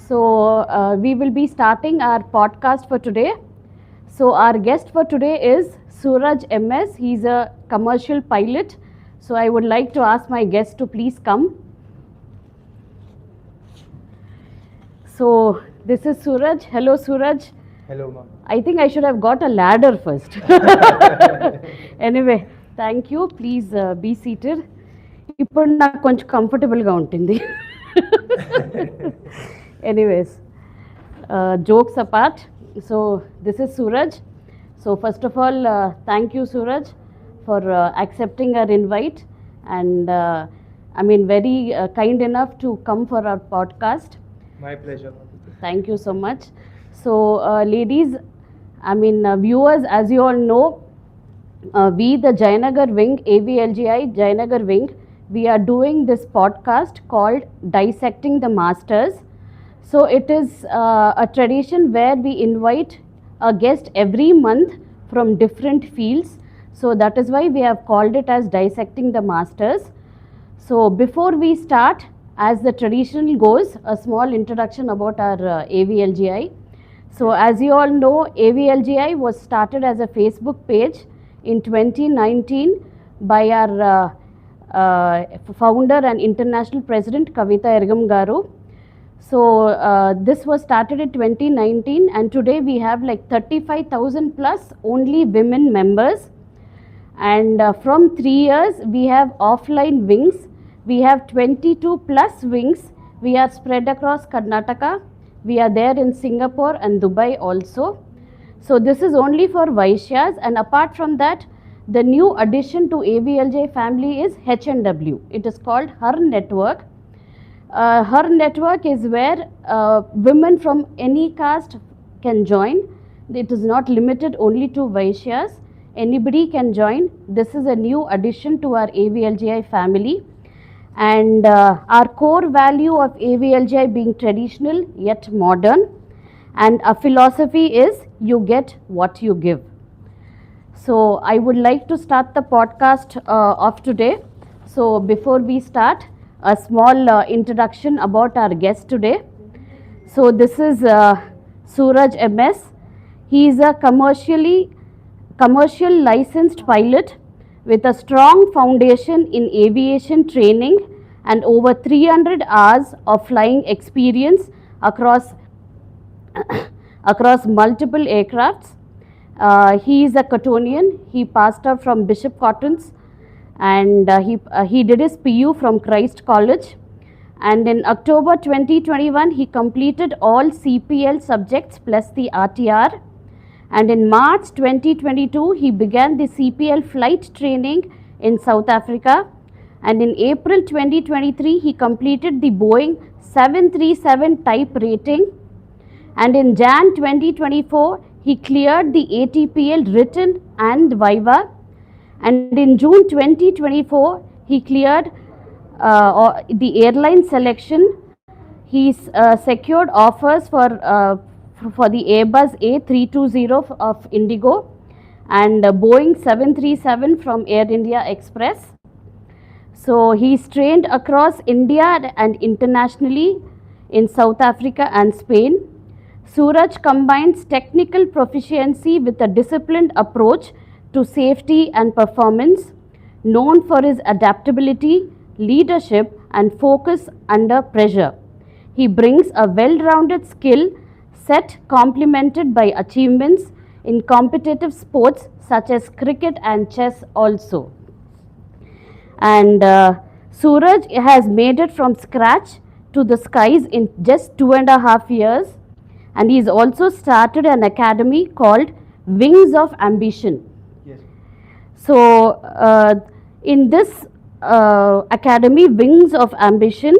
We will be starting our podcast for today. So our guest for today is Suraj MS. He's a commercial pilot. So I would like to ask my guest to please come. So this is Suraj. Hello, Suraj. Hello, ma'am. I think I should have got a ladder first. Anyway, thank you. Please be seated. ఇప్పుడు నాకు కొంచెం కంఫర్టబుల్గా ఉంటుంది. Anyways, jokes apart, so this is Suraj. So first of all, thank you, Suraj, for accepting our invite, and very kind enough to come for our podcast. My pleasure. Thank you so much. So ladies, viewers, as you all know, we the Jayanagar wing, AVLGI Jayanagar wing, we are doing this podcast called Dissecting the Masters. So it is a tradition where we invite a guest every month from different fields. So that is why we have called it as Dissecting the Masters. So before we start, as the tradition goes, a small introduction about our AVLGI. So as you all know, AVLGI was started as a Facebook page in 2019 by our founder and international president Kavita Ergam Garu. So this was started in 2019, and today we have like 35,000 plus only women members. And from 3 years we have offline wings. We have 22 plus wings. We are spread across Karnataka. We are there in Singapore and Dubai also. So this is only for Vaishyas, and apart from that, the new addition to AVLJ family is H&W. It is called Her Network. Her Network is where women from any caste can join. It is not limited only to Vaishyas. Anybody can join. This is a new addition to our AVLGI family. And our core value of AVLGI being traditional yet modern, and our philosophy is you get what you give. So I would like to start the podcast of today. So before we start, a small introduction about our guest today. So this is Suraj MS. He is a commercial licensed pilot with a strong foundation in aviation training and over 300 hours of flying experience across multiple aircrafts. He is a Cottonian. He passed out from Bishop Cotton's, and he did his PU from Christ College. And in October 2021, he completed all CPL subjects plus the RTR. And in March 2022, he began the CPL flight training in South Africa. And in April 2023, he completed the Boeing 737 type rating. And in Jan 2024, he cleared the ATPL written and Viva. And in June 2024, he cleared the airline selection. He secured offers for the Airbus A320 of Indigo and Boeing 737 from Air India Express. So he's trained across India and internationally in South Africa and Spain. Suraj combines technical proficiency with a disciplined approach to safety and performance, known for his adaptability, leadership, and focus under pressure. He brings a well-rounded skill set complemented by achievements in competitive sports such as cricket and chess also. And Suraj has made it from scratch to the skies in just 2.5 years. And he's also started an academy called Wings of Ambition. Yes. So in this academy, Wings of Ambition,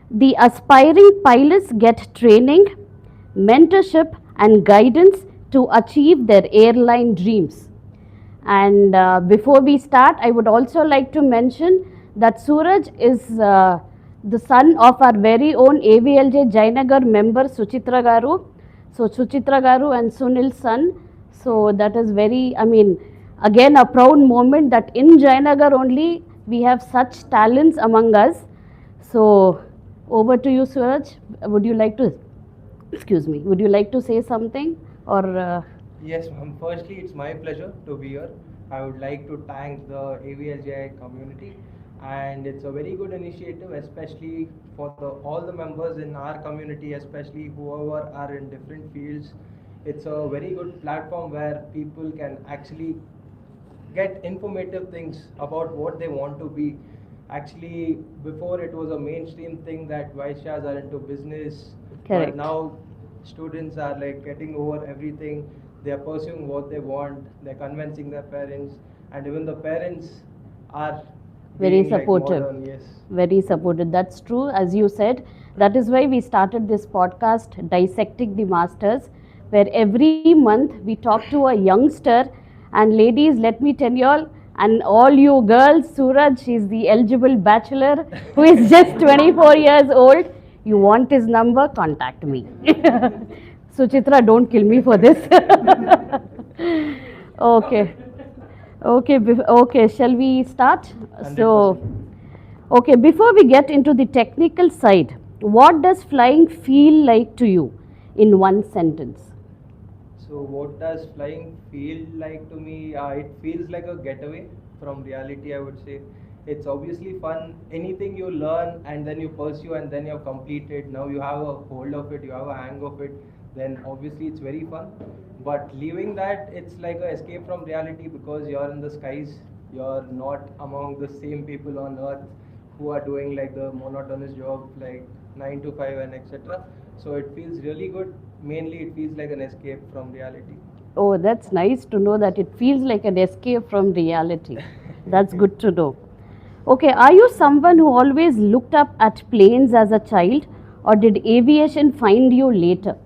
the aspiring pilots get training, mentorship, and guidance to achieve their airline dreams. And before we start, I would also like to mention that Suraj is the son of our very own AVLJ Jayanagar member Suchitra Garu. So Suchitra Garu and Sunil's son. So that is very, again a proud moment that in Jayanagar only we have such talents among us. So over to you, Suraj. Would you like to Excuse me. Would you like to say something or? Yes, ma'am. Firstly, it's my pleasure to be here. I would like to thank the AVLGI community, and it's a very good initiative, especially for all the members in our community, especially whoever are in different fields. It's a very good platform where people can actually get informative things about what they want to be. Actually, before it was a mainstream thing that Vaishyas are into business, but Correct. now students are like getting over everything. They are pursuing what they want. They're convincing their parents, and even the parents are Very being like supportive. modern. Yes. Very supportive. That's true, as you said. That is why we started this podcast, Dissecting the Masters, where every month we talk to a youngster. And ladies, let me tell you all, and all you girls, Suraj is the eligible bachelor who is just 24 years old. You want his number? Contact me. Suchitra, don't kill me for this. Okay. Okay, okay, shall we start? So, 100%. okay, before we get into the technical side, what does flying feel like to you in one sentence? So, what does flying feel like to me? It feels like a getaway from reality, I would say. It's obviously fun. Anything you learn and then you pursue and then you've completed, now you have a hold of it, you have a hang of it, then obviously it's very fun. But leaving that, it's like an escape from reality because you're in the skies, you're not among the same people on earth who are doing like the monotonous job like 9 to 5 and etc. So it feels really good. Mainly it feels like an escape from reality. Oh, that's nice to know that it feels like an escape from reality. That's good to know. Okay, are you someone who always looked up at planes as a child, or did aviation find you later?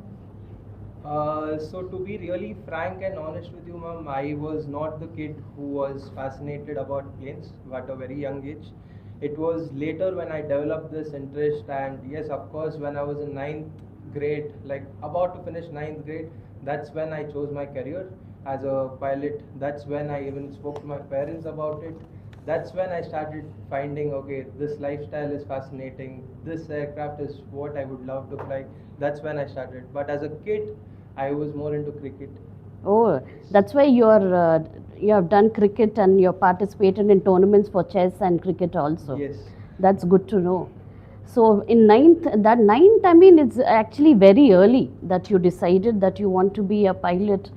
So to be really frank and honest with you, ma'am, I was not the kid who was fascinated about planes at a very young age. It was later when I developed this interest, and yes, of course, when I was in ninth grade, like about to finish ninth grade, that's when I chose my career as a pilot. That's when I even spoke to my parents about it. That's when I started finding, okay, this lifestyle is fascinating. This aircraft is what I would love to fly. That's when I started. But as a kid, I was more into cricket. Oh, Yes. that's why you have done cricket and you're participated in tournaments for chess and cricket also. Yes. That's good to know. So in ninth, I mean, it's actually very early that you decided that you want to be a pilot.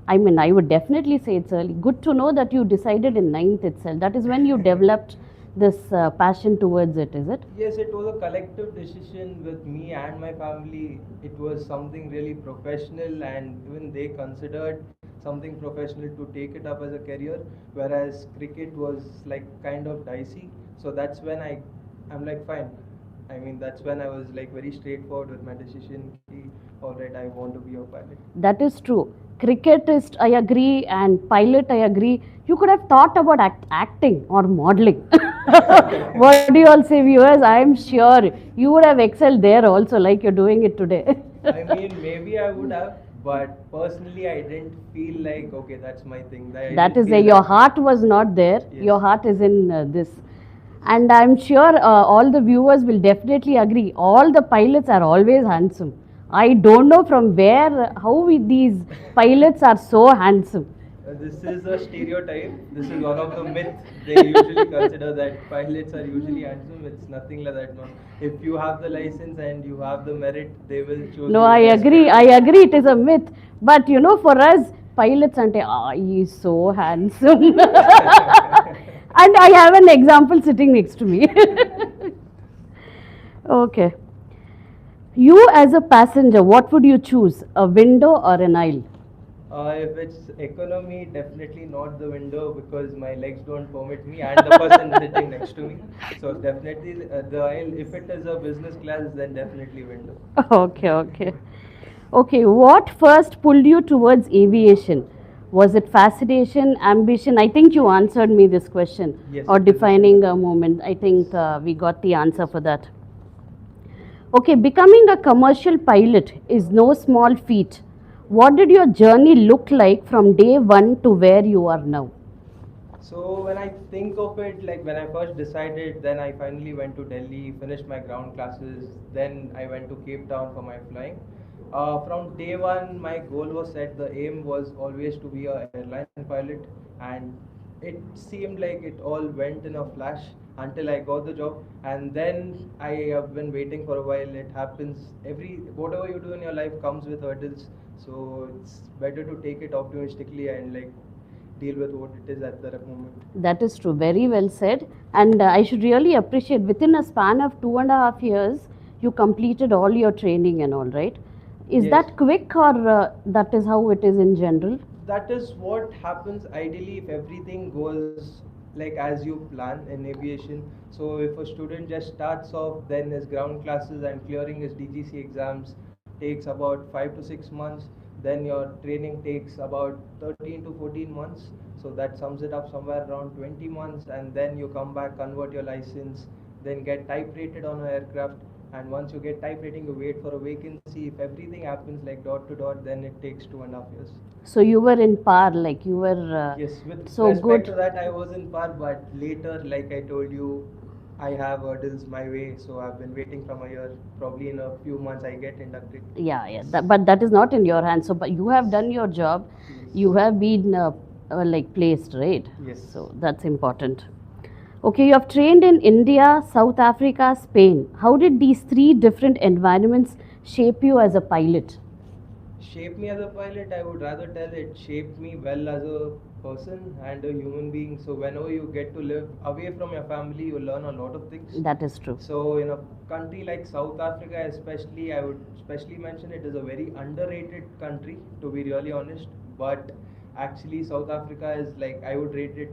I mean, I would definitely say it's early. Good to know that you decided in ninth itself. That is when you developed this passion towards it, is it? Yes, it was a collective decision with me and my family. It was something really professional, and even they considered something professional to take it up as a career, whereas cricket was like kind of dicey. So that's when I'm like, fine. I mean, that's when I was like very straightforward with my decision. Ki, all right, I want to be a pilot. That is true. Cricketist, I agree, and pilot, I agree. You could have thought about acting or modeling. What do you all say, viewers? I am sure you would have excelled there also, like you're doing it today. I mean, maybe I would have, but personally, I didn't feel like, okay, that's my thing. I That didn't is a, feel your that. heart was not there. Yes. Your heart is in this. And I'm sure all the viewers will definitely agree. All the pilots are always handsome. I don't know from where, these pilots are so handsome. This is a stereotype. This is one of the myth. They usually consider that pilots are usually handsome. It's nothing like that, no. If you have the license and you have the merit, they will choose No, you I with agree. I respect. agree. It is a myth. But for us, pilots and he is so handsome. And I have an example sitting next to me. Okay. You as a passenger, what would you choose? A window or an aisle? If it's economy, definitely not the window because my legs don't permit me and the person sitting next to me. So definitely the aisle. If it is a business class, then definitely window. Okay, okay. Okay, what first pulled you towards aviation? Was it fascination, ambition? I think you answered me this question. Yes, Or it is a defining similar. a moment. I think Yes. we got the answer for that. Okay, becoming a commercial pilot is no small feat. What did your journey look like from day one to where you are now? So when I think of it, like when I first decided, then I finally went to Delhi, finished my ground classes, then I went to Cape Town for my flying. From day one, my goal was set. The aim was always to be a airline pilot, and it seemed like it all went in a flash until I got the job. And then I have been waiting for a while. It happens every whatever you do in your life comes with hurdles. So it's better to take it optimistically and like deal with what it is at the moment. That is true. Very well said. And I should really appreciate within a span of 2.5 years, you completed all your training and all, right? Is Yes. that quick or that is how it is in general? That is what happens ideally if everything goes like as you plan in aviation. So if a student just starts off, then his ground classes and clearing his DGC exams takes about 5 to 6 months, then your training takes about 13 to 14 months, so that sums it up somewhere around 20 months, and then you come back, convert your license, then get type rated on an aircraft, and once you get type rating, you wait for a vacancy. If everything happens like dot to dot, then it takes 2.5 years. So you were in par, like you were Yes, with so respect good. to that, I was in par, but later, like I told you, I have hurdles my way, so I've been waiting from a year. Probably in a few months, I get inducted. Yeah, yeah. Yes. But that is not in your hands. So, but you have done your job. You Yes. have been like placed, right? Yes. So that's important. Okay, you have trained in India, South Africa, Spain. How did these three different environments shape you as a pilot? Shape me as a pilot, I would rather tell it shaped me well as a person and a human being. So whenever you get to live away from your family, you learn a lot of things. That is true. So in a country like South Africa, especially, I would especially mention it is a very underrated country, to be really honest. But actually, South Africa is like I would rate it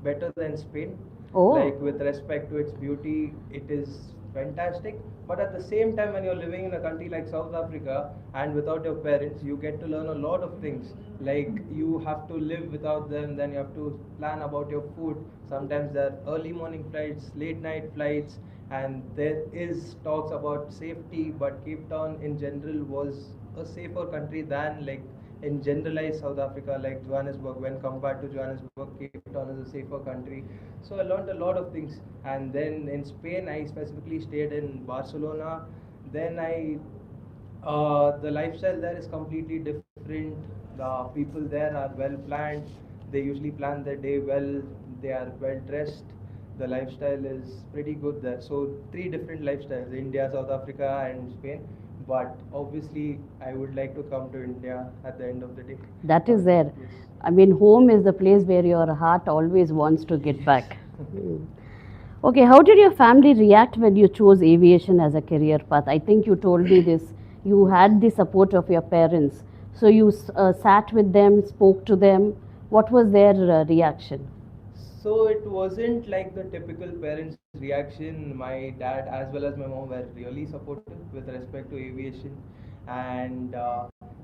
better than Spain. Oh, Like with respect to its beauty, it is fantastic. But at the same time, when you're living in a country like South Africa and without your parents, you get to learn a lot of things. Like you have to live without them, then you have to plan about your food. Sometimes there are early morning flights, late night flights, and there is talks about safety. But Cape Town in general was a safer country than like in generalized South Africa, like Johannesburg. When compared to Johannesburg, Cape Town is a safer country. So I learned a lot of things. And then in Spain, I specifically stayed in Barcelona. Then the lifestyle there is completely different. The people there are well planned. They usually plan their day well. They are well dressed. The lifestyle is pretty good there. So three different lifestyles: India, South Africa, and Spain. But obviously, I would like to come to India at the end of the day. that is But there. yes. I mean, home is the place where your heart always wants to get Yes. back. Hmm. Okay, how did your family react when you chose aviation as a career path? I think you told me this. You had the support of your parents. So you sat with them, spoke to them. What was their reaction? So it wasn't like the typical parents' reaction. My dad as well as my mom were really supportive with respect to aviation. And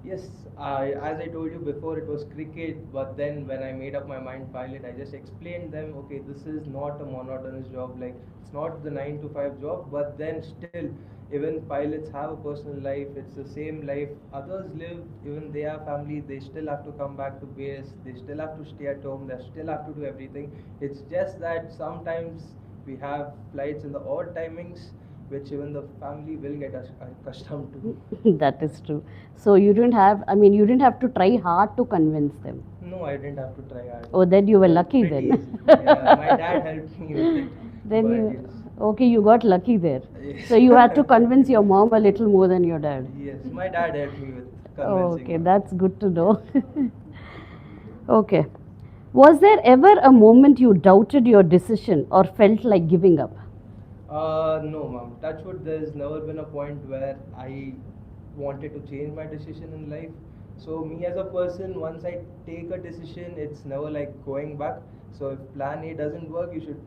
yes, as I told you before, it was cricket. But then when I made up my mind pilot, I just explained them, okay, this is not a monotonous job. Like it's not the 9 to 5 job. But then still, even pilots have a personal life. It's the same life others live. Even they have family, they still have to come back to base, they still have to stay at home, they still have to do everything. It's just that sometimes we have flights in the odd timings, which even the family will get accustomed to. That is true. So you didn't have, I mean, you didn't have to try hard to convince them. No, I didn't have to try hard. Oh, then you It were was lucky pretty then. easy. Yeah, my dad helped me with it. Then But you, yes. okay, you got lucky there. Yes. So you had to convince your mom a little more than your dad. Yes, my dad helped me with convincing Okay, her. that's good to know. Okay. Was there ever a moment you doubted your decision or felt like giving up? No, ma'am. Touchwood, there's never been a point where I wanted to change my decision in life. So, me as a person, once I take a decision, it's never like going back. So, if plan A doesn't work, you should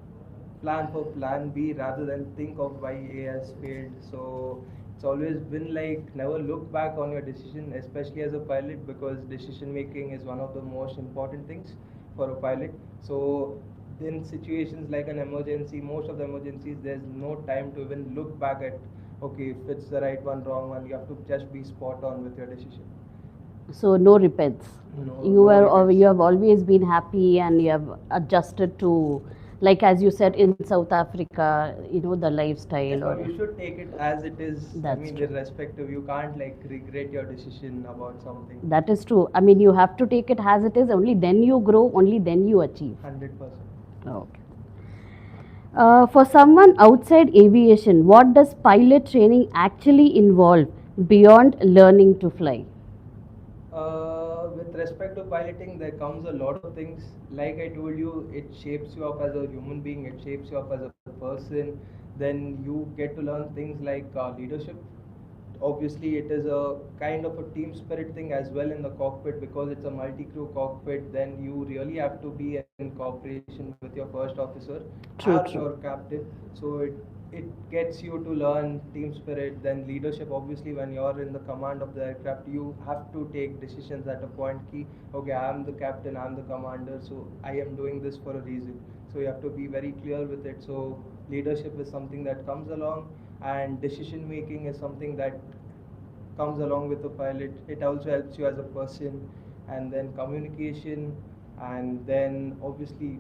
plan for plan B rather than think of why A has failed. So, it's always been like never look back on your decision, especially as a pilot, because decision making is one of the most important things for a pilot. So, in situations like an emergency, most of the emergencies, there's no time to even look back at, okay, if it's the right one, wrong one. You have to just be spot on with your decision. So no repents. No, You no were, or regrets. you have always been happy and you have adjusted to like as you said in South Africa, the lifestyle Yes, or ma'am, you should take it as it is. I that's mean, true. irrespective, you can't like regret your decision about something. That is true. I mean, you have to take it as it is. Only then you grow. Only then you achieve. 100%. Okay. For someone outside aviation, what does pilot training actually involve beyond learning to fly? With respect to piloting, there comes a lot of things. Like I told you, it shapes you up as a human being, it shapes you up as a person. Then you get to learn things like leadership. Obviously, it is a kind of a team spirit thing as well in the cockpit, because it's a multi-crew cockpit. Then you really have to be in cooperation with your first officer or True, your true. captain. So it gets you to learn team spirit. Then leadership, obviously, when you're in the command of the aircraft, you have to take decisions at a point key. Okay, I'm the captain, I'm the commander, so I am doing this for a reason. So you have to be very clear with it. So leadership is something that comes along, and decision making is something that comes along with the pilot. It also helps you as a person, and then communication, and then obviously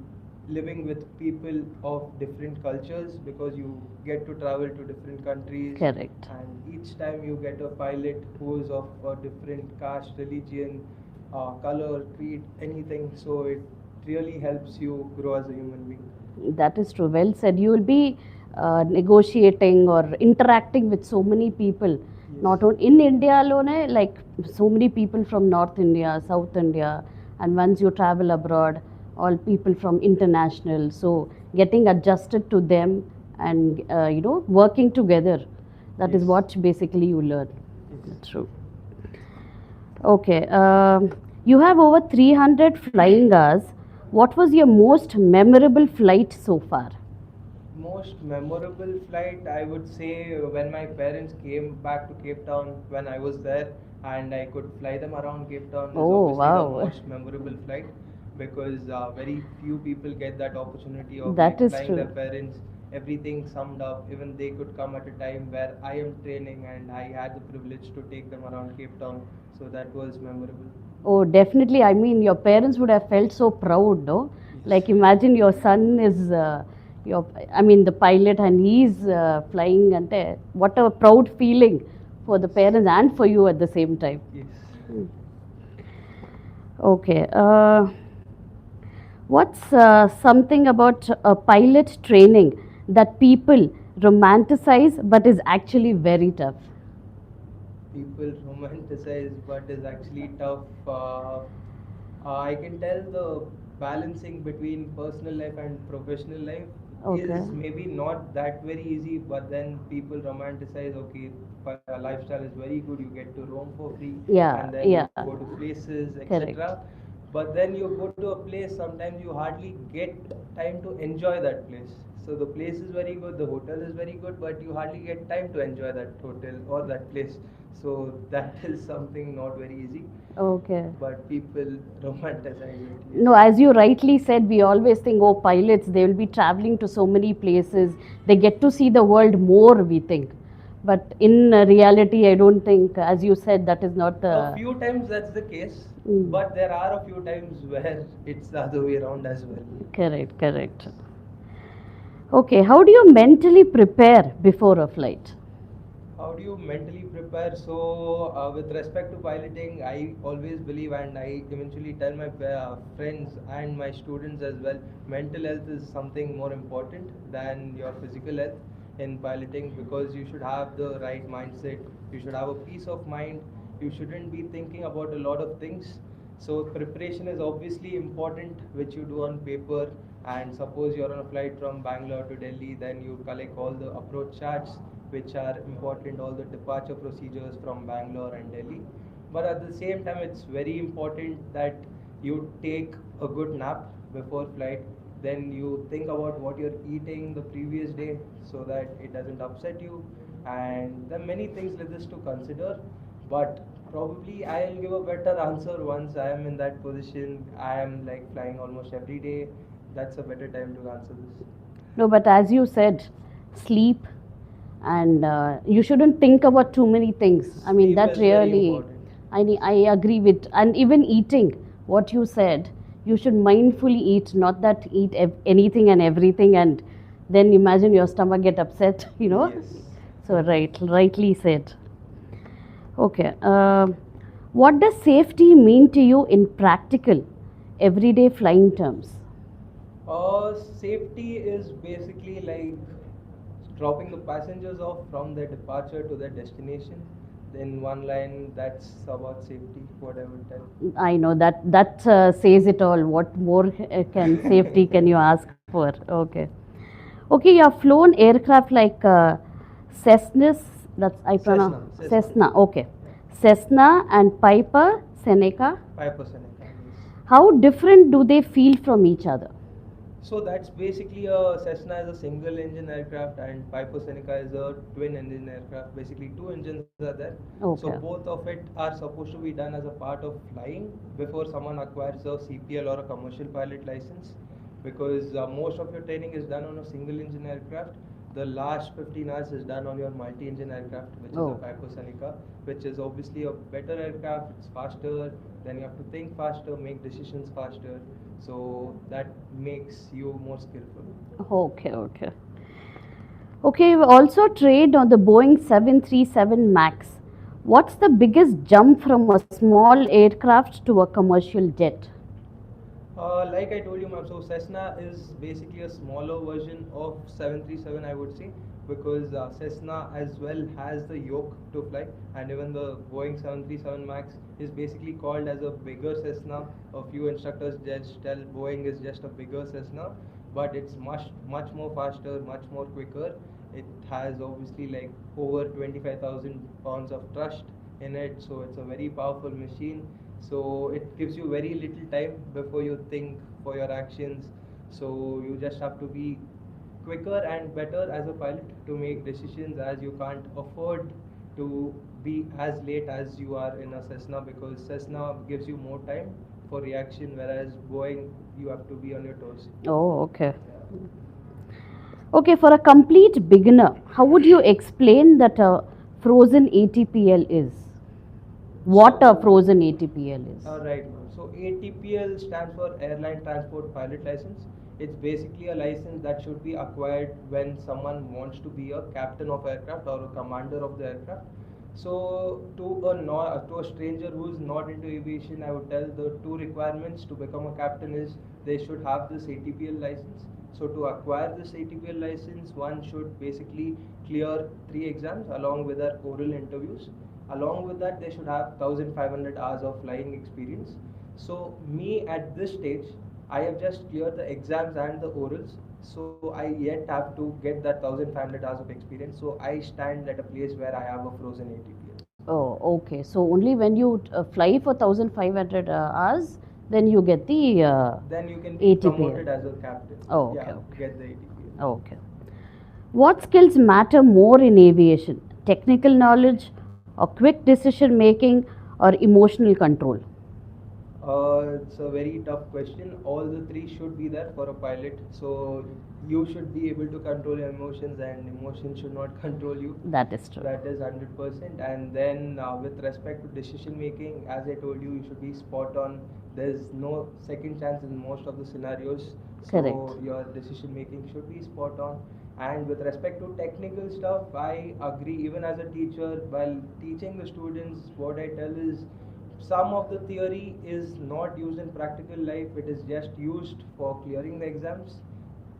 living with people of different cultures, because you get to travel to different countries, Correct. and each time you get a pilot who is of a different caste, religion, color, creed, anything. So it really helps you grow as a human being. That is true. Well said. You will be negotiating or interacting with so many people, Yes. not only in India alone, like so many people from North India, South India, and once you travel abroad, all people from international. So getting adjusted to them and working together. That is Yes. what basically you learn. Yes. True. Okay. You have over 300 flying hours. What was your most memorable flight so far? Most memorable flight, I would say, when my parents came back to Cape Town when I was there, and I could fly them around Cape Town, is Oh, obviously the wow. most memorable flight, because very few people get that opportunity of That like is flying their true. parents. Everything summed up. Even they could come at a time where I am training, and I had the privilege to take them around Cape Town. So that was memorable. Oh, definitely. I mean, your parents would have felt so proud, no? Yes. Like, imagine your son is, I mean, the pilot and he's flying, and what a proud feeling for the Yes. parents and for you at the same time. Yes. Okay. What's something about pilot training that people romanticize but is actually very tough? People romanticize but is actually tough. I can tell the balancing between personal life and professional life Okay. is maybe not that very easy, but then people romanticize, okay, lifestyle is very good, you get to roam for free, Yeah, and then you yeah. go to places, Correct. etc. But then you go to a place, sometimes you hardly get time to enjoy that place. So the place is very good, the hotel is very good, but you hardly get time to enjoy that hotel or that place. So that is something not very easy, Okay. but people romanticize it. No, Yes. as you rightly said, we always think, oh, pilots, they will be traveling to so many places. They get to see the world more, we think. But in reality, I don't think, as you said, that is not A the. few times that's the case, Mm, but there are a few times where it's the other way around as well. correct, correct. Okay, how do you mentally prepare before a flight? How do you mentally prepare? So, with respect to piloting, I always believe, and I eventually tell my friends and my students as well, mental health is something more important than your physical health in piloting, because you should have the right mindset, you should have a peace of mind, you shouldn't be thinking about a lot of things. So preparation is obviously important, which you do on paper. And suppose you're on a flight from Bangalore to Delhi, then you collect all the approach charts, which are important, all the departure procedures from Bangalore and Delhi. But at the same time, it's very important that you take a good nap before flight. Then you think about what you're eating the previous day, so that it doesn't upset you. And there are many things like this to consider, but probably I'll give a better answer once I am in that position. I am like flying almost every day. That's a better time to answer this. No, but as you said, sleep, and you shouldn't think about too many things. I mean, Sleep that is very really, important. I agree with, and even eating, what you said, you should mindfully eat, not that eat anything and everything and then imagine your stomach get upset, you know. Yes. So rightly said. Okay. What does safety mean to you in practical, everyday flying terms? Safety is basically like dropping the passengers off from their departure to their destination. In one line, that's about safety, what I would tell. I know that says it all. What more can safety can you ask for? Okay. Okay, you have flown aircraft like Cessnas, that's I pronounce Cessna. Cessna, okay. Yeah. Cessna and Piper Seneca. 5%, yes. How different do they feel from each other? So that's basically a Cessna is a single engine aircraft and Piper Seneca is a twin engine aircraft. Basically, two engines are there. So Okay. both of it are supposed to be done as a part of flying before someone acquires a CPL or a commercial pilot license. Because most of your training is done on a single engine aircraft. The last 15 hours is done on your multi engine aircraft, which is a Oh. Piper Seneca, which is obviously a better aircraft, it's faster, then you have to think faster, make decisions faster. So that makes you more skillful. Okay, okay. Okay, we also trained on the Boeing 737 MAX. What's the biggest jump from a small aircraft to a commercial jet? Like I told you, ma'am, so Cessna is basically a smaller version of 737, I would say, because Cessna as well has the yoke to fly, and even the Boeing 737 MAX is basically called as a bigger Cessna. A few instructors just tell Boeing is just a bigger Cessna, but it's much more faster, much more quicker. It has obviously like over 25,000 pounds of thrust in it, so it's a very powerful machine. So it gives you very little time before you think for your actions, so you just have to be quicker and better as a pilot to make decisions, as you can't afford to be as late as you are in a Cessna, because Cessna gives you more time for reaction, whereas Boeing you have to be on your toes. Oh, okay. Yeah. Okay, for a complete beginner, how would you explain that a frozen ATPL is? What a So, frozen ATPL is? right, ma'am. So ATPL stands for Airline Transport Pilot License. It's basically a license that should be acquired when someone wants to be a captain of aircraft or a commander of the aircraft. So to a stranger who's not into aviation, I would tell the two requirements to become a captain is they should have this ATPL license. So to acquire this ATPL license, one should basically clear three exams along with their oral interviews. Along with that, they should have 1,500 hours of flying experience. So me at this stage, I have just cleared the exams and the orals. So I yet have to get that 1,500 hours of experience. So I stand at a place where I have a frozen ATPL. Oh, okay. So only when you fly for 1500 hours, then you get the Then you can be ATPL. promoted as a captain. Oh, okay, Yeah, okay. get the ATPL. Okay. What skills matter more in aviation? Technical knowledge, or quick decision making, or emotional control? It's a very tough question. All the three should be there for a pilot. So you should be able to control your emotions, and emotions should not control you. That is true. That is 100%. And then, with respect to decision making, as I told you, you should be spot on. There's no second chance in most of the scenarios. Correct. So your decision making should be spot on. And with respect to technical stuff, I agree. Even as a teacher, while teaching the students, what I tell is some of the theory is not used in practical life. It is just used for clearing the exams,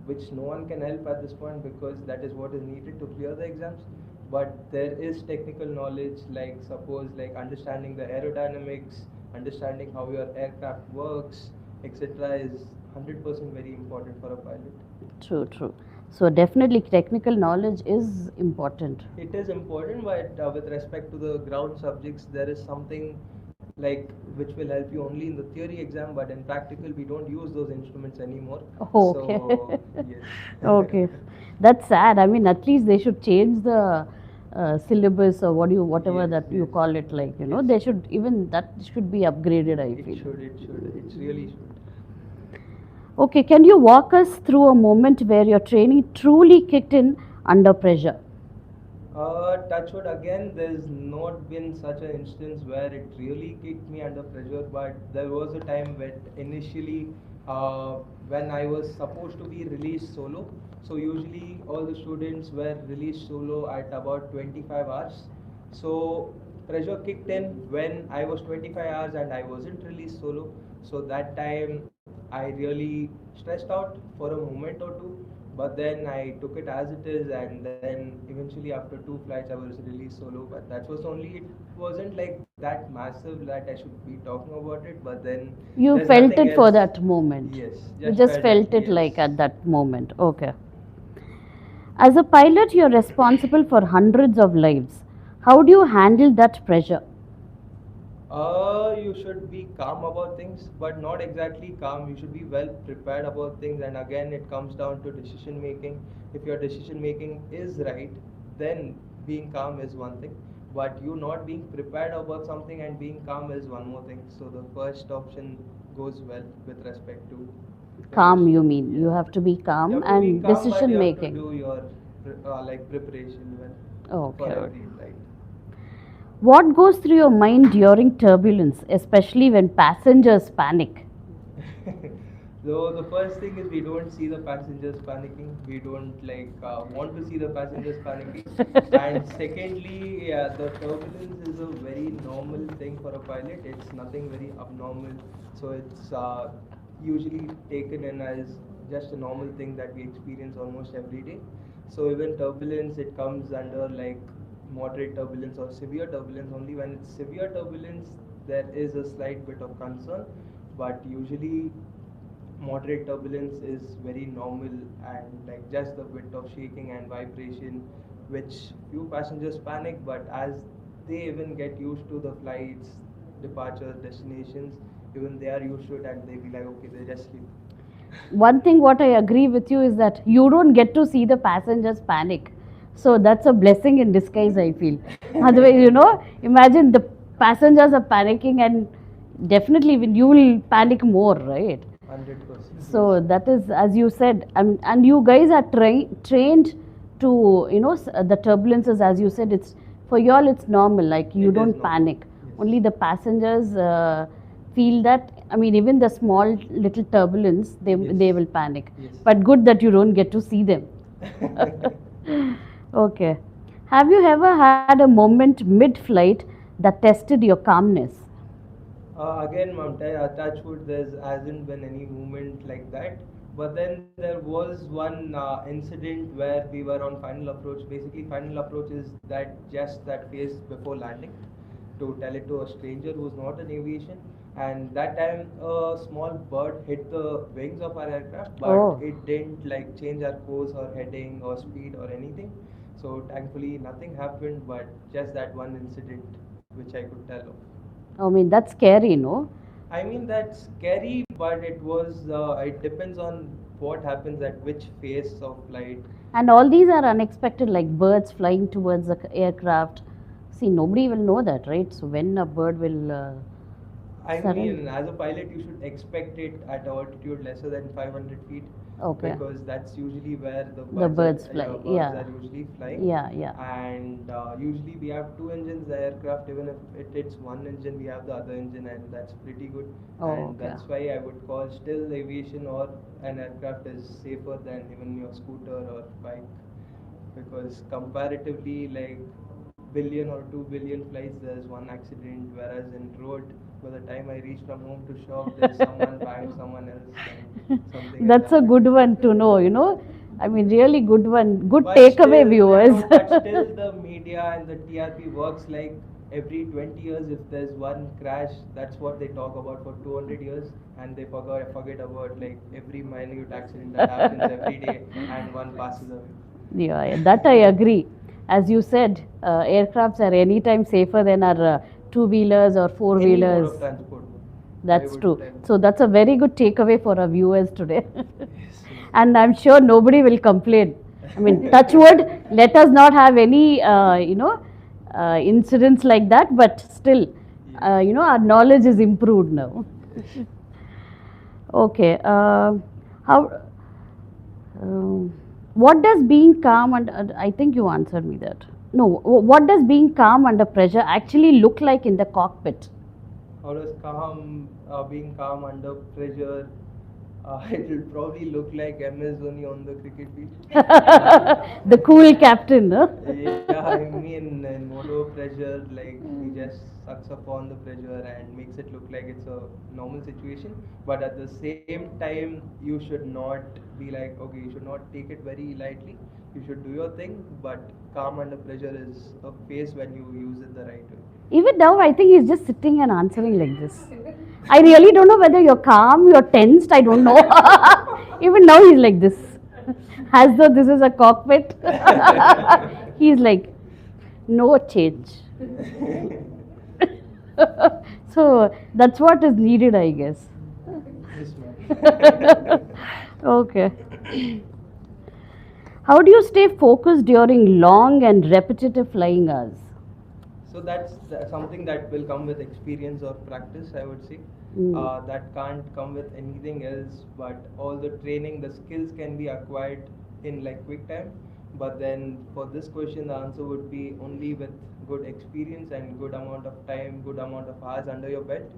which no one can help at this point because that is what is needed to clear the exams. But there is technical knowledge, like suppose like understanding the aerodynamics, understanding how your aircraft works, etc., is 100% very important for a pilot. True, true. So definitely technical knowledge is important. It is important, but with respect to the ground subjects, there is something like which will help you only in the theory exam, but in practical, we don't use those instruments anymore. Okay. So, yes. Okay. That's sad. I mean, at least they should change the syllabus or whatever Yes, that you yes. call it, like, you know, Yes. they should, even that should be upgraded, I It feel. should, it should, it really should. Okay, can you walk us through a moment where your training truly kicked in under pressure? Touchwood again, there's not been such an instance where it really kicked me under pressure, but there was a time when initially, uh, when I was supposed to be released solo. So usually all the students were released solo at about 25 hours. So pressure kicked in when I was 25 hours and I wasn't released solo. So that time I really stressed out for a moment or two, but then I took it as it is, and then eventually after two flights I was released solo. But that was only, it wasn't like that massive that I should be talking about it, but then You there's felt nothing it for else. that moment. Yes, You just just felt it. felt it Yes. like at that moment. Okay. As a pilot, you're responsible for hundreds of lives. How do you handle that pressure? You should be calm about things, but not exactly calm. You should be well prepared about things, and again, it comes down to decision making. If your decision making is right, then being calm is one thing, but you not being prepared about something and being calm is one more thing. So the first option goes well with respect to Calm, aviation. you mean. You Yeah, have to be you calm have to be and calm, but you decision have to making. do your like preparation well Okay, for okay. every flight. What goes through your mind during turbulence, especially when passengers panic? So the first thing is we don't see the passengers panicking. We don't like want to see the passengers panicking. And secondly, yeah, the turbulence is a very normal thing for a pilot. It's nothing very abnormal. So it's usually taken in as just a normal thing that we experience almost every day. So even turbulence, it comes under like moderate turbulence or severe turbulence. Only when it's severe turbulence, there is a slight bit of concern, but usually moderate turbulence is very normal, and like just a bit of shaking and vibration, which few passengers panic, but as they even get used to the flights, departures, destinations, even they are used to it and they be like, okay, they just sleep. One thing what I agree with you is that you don't get to see the passengers panic. So that's a blessing in disguise, I feel. Otherwise, imagine the passengers are panicking and definitely you will panic more, right? 100%, yes. So that is, as you said, and you guys are trained to, the turbulences, as you said, it's for you all, it's normal. Like you It is don't normal. panic. Yes. Only the passengers feel that. I mean, even the small little turbulence, they Yes. will panic. Yes. But good that you don't get to see them. Okay. Have you ever had a moment mid-flight that tested your calmness? Again, ma'am, touch wood, there hasn't been any movement like that. But then there was one incident where we were on final approach. Basically, final approach is that just that phase before landing to tell it to a stranger who's not in aviation. And that time, a small bird hit the wings of our aircraft, but Oh. it didn't like change our course or heading or speed or anything. So thankfully, nothing happened, but just that one incident which I could tell of. I mean, that's scary, no? I mean, that's scary, but it was, it depends on what happens at which phase of flight. And all these are unexpected, like birds flying towards the aircraft. See, nobody will know that, right? So when a bird will I suddenly. mean, as a pilot, you should expect it at altitude lesser than 500 feet, Okay. because that's usually where the The birds are, birds yeah, fly. birds Yeah. are usually flying. Yeah, yeah. And usually we have two engines. The aircraft, even if it hits one engine, we have the other engine, and that's pretty good. Oh, And okay. that's why I would call still aviation or an aircraft is safer than even your scooter or bike, because comparatively, like billion or 2 billion flights, there's one accident, whereas in road, by the time I reach from home to shop, there's someone banged someone else and something has That's a happened. good one to know. I mean, really good one. Good But takeaway, still, viewers. but still, the media and the TRP works like every 20 years. If there's one crash, that's what they talk about for 200 years, and they forget about like every minute accident that happens every day, and one passes away. Yeah, that I agree. As you said, aircrafts are anytime safer than our two-wheelers or Any mode four-wheelers. of transport, I That's would true. tell. So that's a very good takeaway for our viewers today. Yes, And I'm sure nobody will complain. I mean, touch wood, let us not have any, incidents like that, but still, yes. our knowledge is improved now. Yes. Okay. How? Um, what does being calm and I think you answered me that. No, what does being calm under pressure actually look like in the cockpit? How does being calm under pressure? It will probably look like MS Dhoni on the cricket field. The cool captain, huh? Yeah, I mean, in whatever pressure, like he just sucks upon the pressure and makes it look like it's a normal situation. But at the same time, you should not be like, okay, you should not take it very lightly. You should do your thing, but calm under pressure is a phase when you use it the right way. Even now, I think he's just sitting and answering like this. I really don't know whether you're calm, you're tensed, I don't know. Even now, he's like this. As though this is a cockpit. He's like, no change. So, that's what is needed, I guess. Yes, ma'am. Okay. How do you stay focused during long and repetitive flying hours? So that's something that will come with experience or practice, I would say. Mm. That can't come with anything else, but all the training, the skills can be acquired in like quick time. But then for this question, the answer would be only with good experience and good amount of time, good amount of hours under your belt.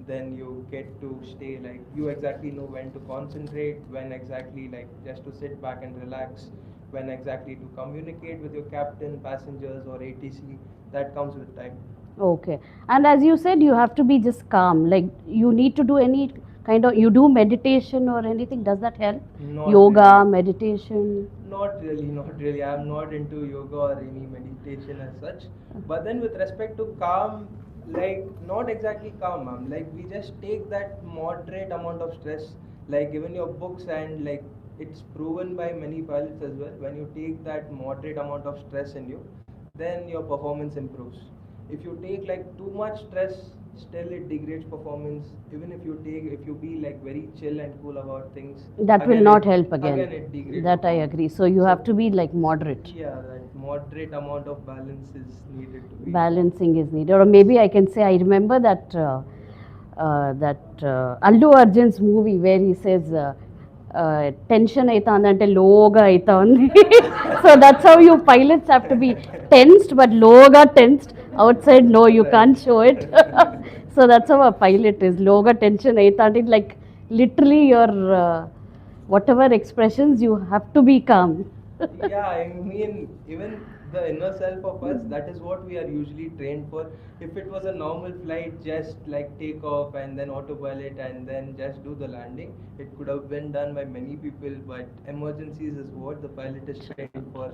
Then you get to stay like you exactly know when to concentrate, when exactly like just to sit back and relax, when exactly to communicate with your captain, passengers, or ATC. That comes with time. Okay. And as you said, you have to be just calm. Like you need to do any kind of, you do meditation or anything. Does that help? Not Yoga, really. meditation. Not really, not really. I'm not into yoga or any meditation as such. But then with respect to calm, like not exactly calm, ma'am. Like we just take that moderate amount of stress. Like even your books and like it's proven by many pilots as well. When you take that moderate amount of stress in you, then your performance improves. If you take like too much stress, still it degrades performance. Even if you be like very chill and cool about things, That will not help again. again it degrades That I performance. agree. So you have So to be like moderate. yeah, that moderate amount of balance is needed to be. Balancing is needed. Or maybe I can say, I remember that Allu Arjun's movie where he says, tension aita ante loga aita undi. So that's how you pilots have to be tensed, but loga tensed. Outside, no, you can't show it. So that's how a pilot is. Loga tension aita ante, like literally your whatever expressions, you have to be calm. Yeah, I mean, even the inner self of us, that is what we are usually trained for. If it was a normal flight, just like take off and then autopilot and then just do the landing, it could have been done by many people, but emergencies is what the pilot is trained for.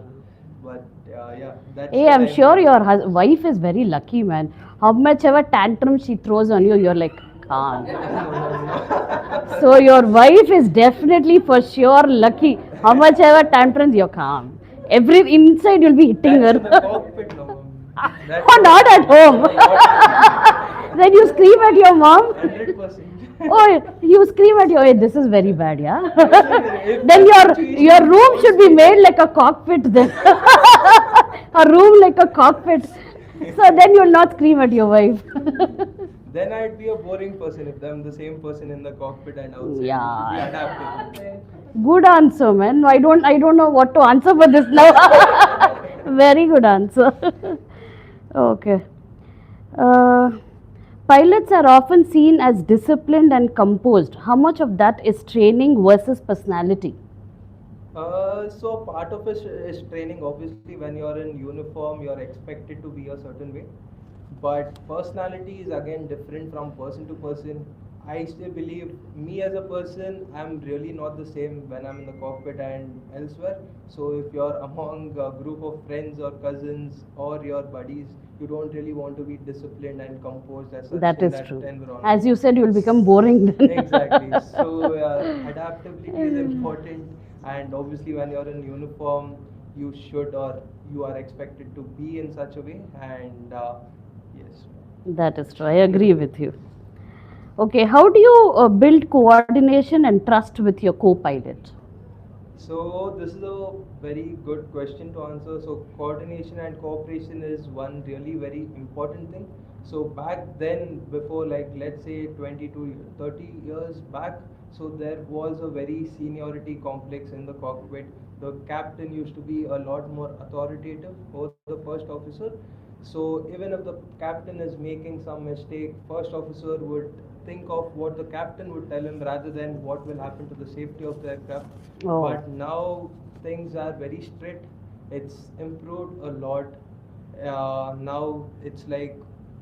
But yeah, that's the Hey, I'm time sure when. your wife is very lucky, man. How much ever tantrum she throws on you, you're like, calm. No, So your wife is definitely for sure lucky. How much ever tantrums, you're calm. Every inside you'll be hitting that's her. in the cockpit now. That's Oh, not at home. no, not Then you scream at your mom. 100%. Oh, you scream at your, hey, this is very bad, yeah. If Then that your situation room should be falls made like a cockpit then. A room like a cockpit. So then you'll not scream at your wife. then I'd be a boring person if I'm the same person in the cockpit and outside. You should be Yeah. adaptable. Good answer, man. I don't know what to answer for this now. Very good answer. Okay. Uh, Pilots are often seen as disciplined and composed. How much of that is training versus personality? So part of it is training. Obviously, when you're in uniform, you're expected to be a certain way. But personality is again different from person to person. I still believe me as a person, I'm really not the same when I'm in the cockpit and elsewhere. So if you're among a group of friends or cousins or your buddies, you don't really want to be disciplined and composed as such That in is that true. environment. As you said, you will become boring then. Exactly. So adaptability is important, and obviously when you're in uniform, you should or you are expected to be in such a way. And yes. That is true. I agree with you. Okay, how do you build coordination and trust with your co pilot? So this is a very good question to answer. So coordination and cooperation is one really very important thing. So back then, before like let's say 22, 30 years back, so there was a very seniority complex in the cockpit. The captain used to be a lot more authoritative over the first officer. So even if the captain is making some mistake, first officer would think of what the captain would tell him rather than what will happen to the safety of the aircraft. Oh, But now things are very strict. It's improved a lot. Now it's like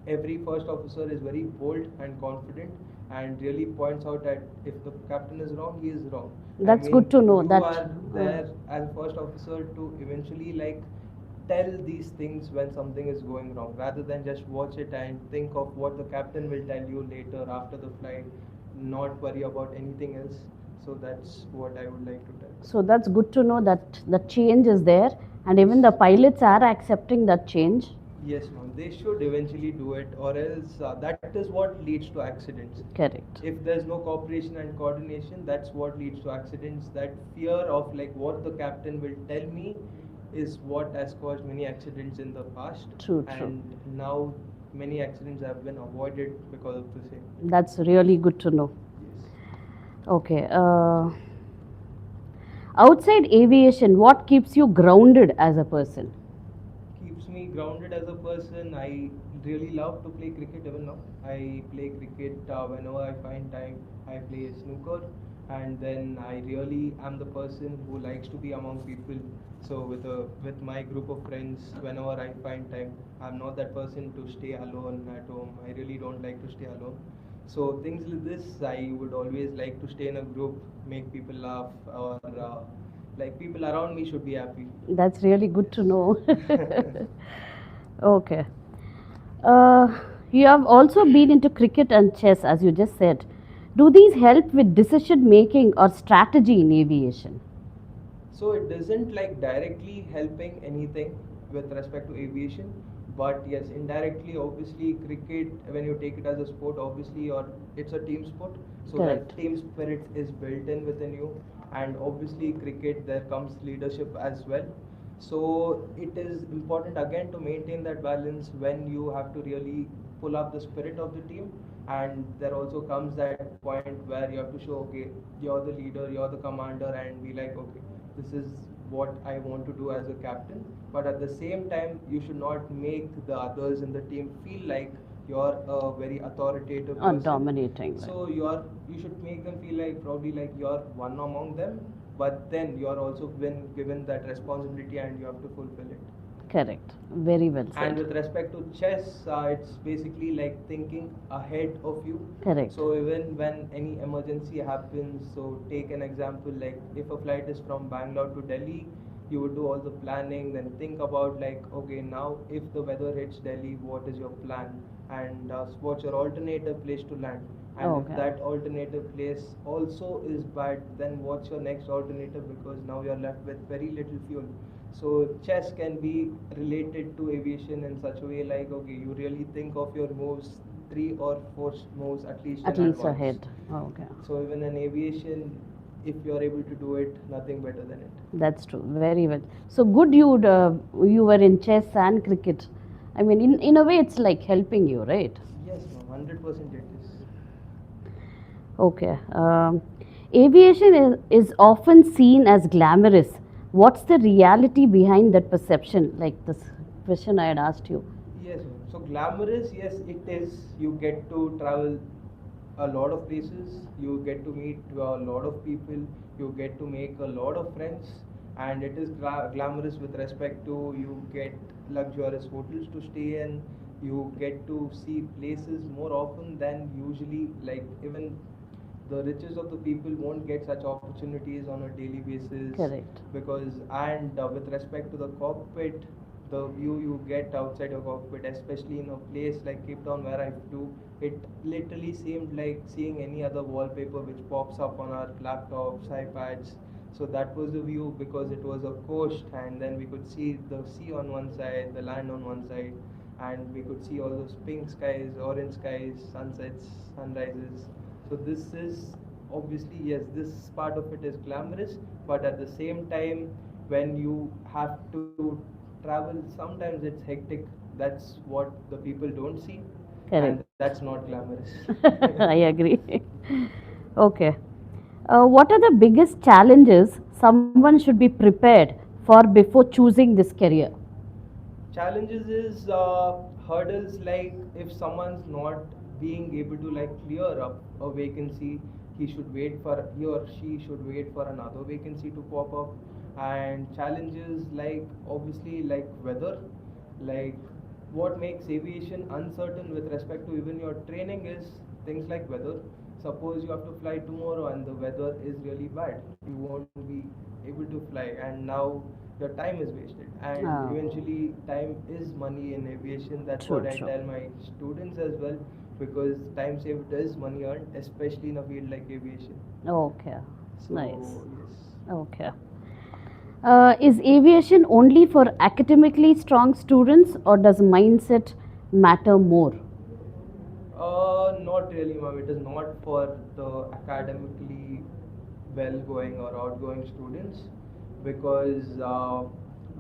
every first officer is very bold and confident and really points out that if the captain is wrong, he is wrong. I that's mean, good to know you that. are there as a first officer to eventually like tell these things when something is going wrong rather than just watch it and think of what the captain will tell you later after the flight, not worry about anything else. So that's what I would like to tell. So that's good to know that the change is there, and even the Yes. pilots are accepting that change. Yes, ma'am. They should eventually do it, or else that is what leads to accidents. Correct. If there's no cooperation and coordination, that's what leads to accidents. That fear of like what the captain will tell me is what has caused many accidents in the past, True, true. and now many accidents have been avoided because of the same. That's really good to know. Yes. Okay. Outside aviation, what keeps you grounded as a person? Keeps me grounded as a person. I really love to play cricket even now. I play cricket whenever I find time. I play snooker, and then I really am the person who likes to be among people. So with my group of friends, whenever I find time, I'm not that person to stay alone at home. I really don't like to stay alone. So things like this, I would always like to stay in a group, make people laugh, or like people around me should be happy. That's really good to know. Yes. Okay. You have also been into cricket and chess, as you just said. Do these help with decision making or strategy in aviation? So it doesn't like directly helping anything with respect to aviation, but yes, indirectly, obviously, cricket when you take it as a sport, obviously, or it's a team sport, so Correct. that team spirit is built in within you, and obviously, cricket there comes leadership as well. So it is important again to maintain that balance when you have to really pull up the spirit of the team, and there also comes that point where you have to show, okay, you're the leader, you're the commander, and be like, okay, this is what I want to do as a captain. But at the same time, you should not make the others in the team feel like you're a very authoritative Or person. dominating, right? So you should make them feel like probably like you're one among them, but then you're also been given that responsibility and you have to fulfill it. Correct. Very well And said. with respect to chess, it's basically like thinking ahead of you. Correct. So even when any emergency happens, so take an example like if a flight is from Bangalore to Delhi, you would do all the planning, then think about like, okay, now if the weather hits Delhi, what is your plan? And what's your alternative place to land? And if Okay. that alternative place also is bad, then what's your next alternative? Because now you're left with very little fuel. So chess can be related to aviation in such a way like okay, you really think of your moves, 3 or 4 moves at least At in least advance. ahead. Okay. So even in aviation, if you are able to do it, nothing better than it. That's true. Very well. So good you were in chess and cricket. I mean, in a way, it's like helping you, right? Yes, ma'am, 100% it is. Okay. Aviation is often seen as glamorous. What's the reality behind that perception? Like this question I had asked you. Yes, ma'am. So glamorous, yes, it is. You get to travel a lot of places. You get to meet a lot of people. You get to make a lot of friends, and it is glamorous with respect to you get luxurious hotels to stay in. You get to see places more often than usually. Like even the richest of the people won't get such opportunities on a daily basis Correct. because and with respect to the cockpit, the view you get outside your cockpit, especially in a place like Cape Town where I flew, it literally seemed like seeing any other wallpaper which pops up on our laptops, iPads. So that was the view because it was a coast, and then we could see the sea on one side, the land on one side, and we could see all those pink skies, orange skies, sunsets, sunrises. So this is obviously yes, this part of it is glamorous, but at the same time, when you have to travel, sometimes it's hectic. That's what the people don't see. Correct. and that's not glamorous. I agree. Okay. What are the biggest challenges someone should be prepared for before choosing this career? Challenges is hurdles, like if someone's not being able to like clear up a vacancy, he or she should wait for another vacancy to pop up. And challenges like obviously like weather, like what makes aviation uncertain with respect to even your training is things like weather. Suppose you have to fly tomorrow and the weather is really bad, you won't be able to fly, and now your time is wasted. And Oh, eventually time is money in aviation. That's true, what I true. tell my students as well, because time saved is money earned, especially in a field like aviation. Okay. Nice. So yes. Okay. Is aviation only for academically strong students or does mindset matter more? Not really, ma'am. It is not for the academically well going or outgoing students, because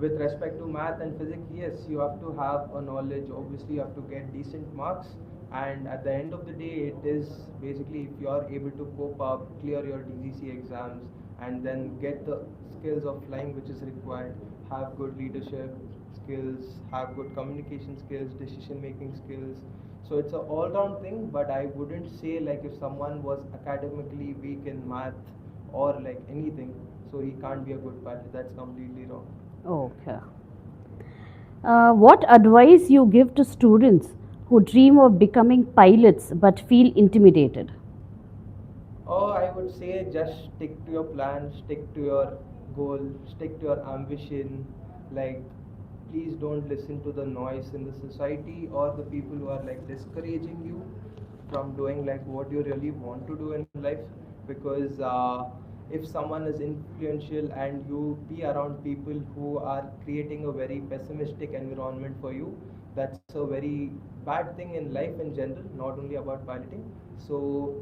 with respect to math and physics, yes, you have to have a knowledge. Obviously, you have to get decent marks, and at the end of the day, it is basically if you are able to cope up, clear your DGC exams, and then get the skills of flying which is required, have good leadership skills, have good communication skills, decision making skills. So it's a all round thing, but I wouldn't say like if someone was academically weak in math or like anything, so he can't be a good pilot. That's completely wrong. Okay. What advice you give to students who dream of becoming pilots but feel intimidated? Oh, I would say just stick to your plan, stick to your goal, stick to your ambition. Like, please don't listen to the noise in the society or the people who are like discouraging you from doing like what you really want to do in life. Because if someone is influential and you be around people who are creating a very pessimistic environment for you, that's a very bad thing in life in general, not only about piloting. So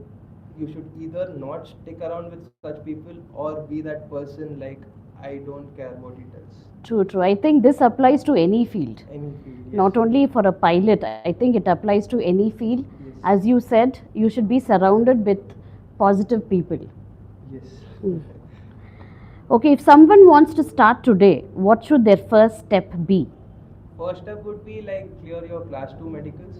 you should either not stick around with such people or be that person like I don't care what he tells. True, true. I think this applies to any field, Any field, yes. not only for a pilot. I think it applies to any field. Yes. As you said, you should be surrounded with positive people. Yes. Hmm. Okay, if someone wants to start today, what should their first step be? First step would be like clear your class 2 medicals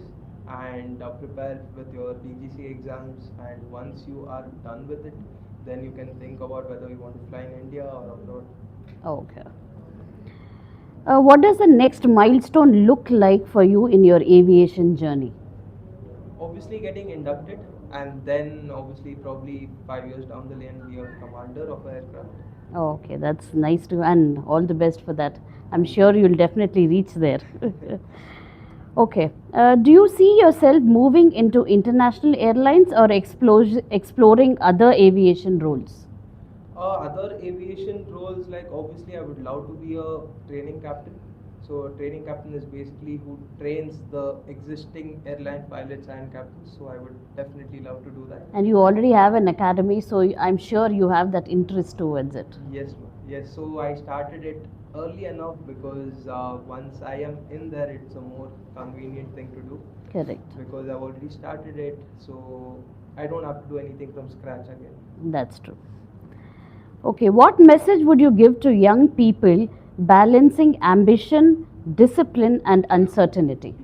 and prepare with your DGC exams, and once you are done with it, then you can think about whether you want to fly in India or abroad. Okay. What does the next milestone look like for you in your aviation journey? Obviously getting inducted, and then obviously probably 5 years down the lane be a commander of an aircraft. Okay, that's nice to, and all the best for that. I'm Thank sure you. you'll definitely reach there. Okay. Do you see yourself moving into international airlines or exploring other aviation roles? Other aviation roles, like obviously I would love to be a training captain. So a training captain is basically who trains the existing airline pilots and captains. So I would definitely love to do that. And you already have an academy, so I'm sure you have that interest towards it. Yes, ma'am. Yes. So I started it early enough because once I am in there, it's a more convenient thing to do Correct. because I've already started it. So I don't have to do anything from scratch again. That's true. Okay, what message would you give to young people balancing ambition, discipline, and uncertainty?